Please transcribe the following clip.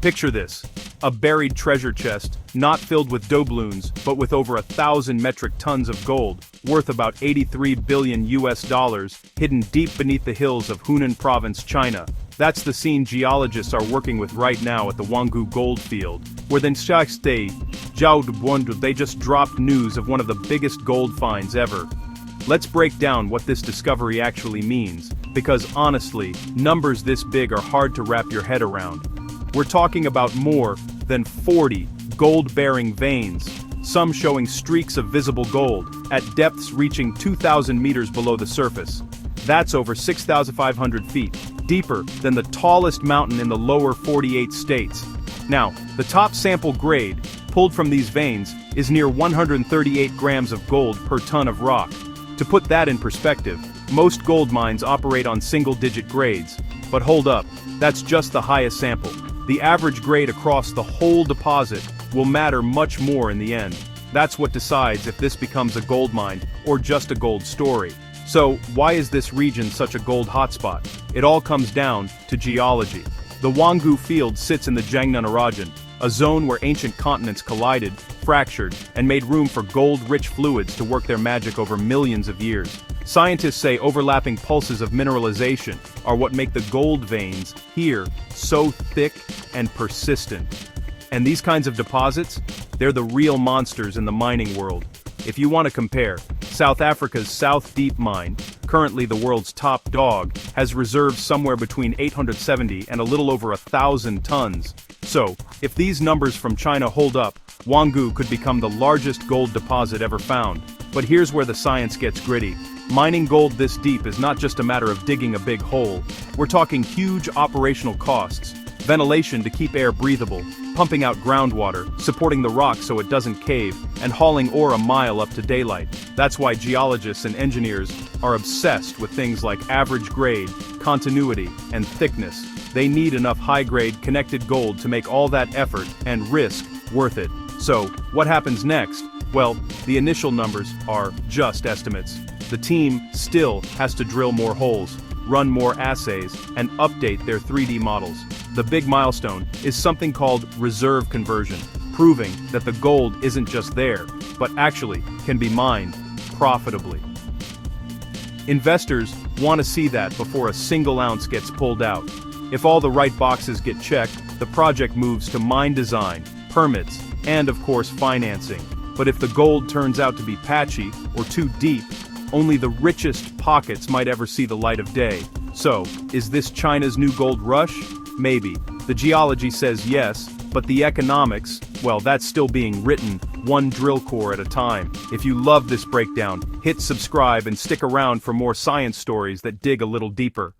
Picture this. A buried treasure chest, not filled with doubloons, but with over 1,000 metric tons of gold, worth about 83 billion US dollars, hidden deep beneath the hills of Hunan province, China. That's the scene geologists are working with right now at the Wangu gold field, where they just dropped news of one of the biggest gold finds ever. Let's break down what this discovery actually means, because honestly, numbers this big are hard to wrap your head around. We're talking about more than 40 gold-bearing veins, some showing streaks of visible gold, at depths reaching 2,000 meters below the surface. That's over 6,500 feet, deeper than the tallest mountain in the lower 48 states. Now, the top sample grade, pulled from these veins, is near 138 grams of gold per ton of rock. To put that in perspective, most gold mines operate on single-digit grades. But hold up, that's just the highest sample. The average grade across the whole deposit will matter much more in the end. That's what decides if this becomes a gold mine or just a gold story. So, why is this region such a gold hotspot? It all comes down to geology. The Wangu field sits in the Jiangnan region, a zone where ancient continents collided, fractured, and made room for gold-rich fluids to work their magic over millions of years. Scientists say overlapping pulses of mineralization are what make the gold veins here so thick and persistent. And these kinds of deposits, they're the real monsters in the mining world. If you want to compare, South Africa's South Deep mine, currently the world's top dog, has reserves somewhere between 870 and a little over 1,000 tons. So, if these numbers from China hold up, Wangu could become the largest gold deposit ever found. But here's where the science gets gritty. Mining gold this deep is not just a matter of digging a big hole. We're talking huge operational costs, ventilation to keep air breathable, pumping out groundwater, supporting the rock so it doesn't cave, and hauling ore a mile up to daylight. That's why geologists and engineers are obsessed with things like average grade, continuity, and thickness. They need enough high-grade, connected gold to make all that effort and risk worth it. So, what happens next? Well, the initial numbers are just estimates. The team still has to drill more holes, run more assays, and update their 3D models. The big milestone is something called reserve conversion, proving that the gold isn't just there, but actually can be mined profitably. Investors want to see that before a single ounce gets pulled out. If all the right boxes get checked, the project moves to mine design, permits, and of course financing. But if the gold turns out to be patchy or too deep, only the richest pockets might ever see the light of day. So, is this China's new gold rush? Maybe. The geology says yes, but the economics, well, that's still being written, one drill core at a time. If you love this breakdown, hit subscribe and stick around for more science stories that dig a little deeper.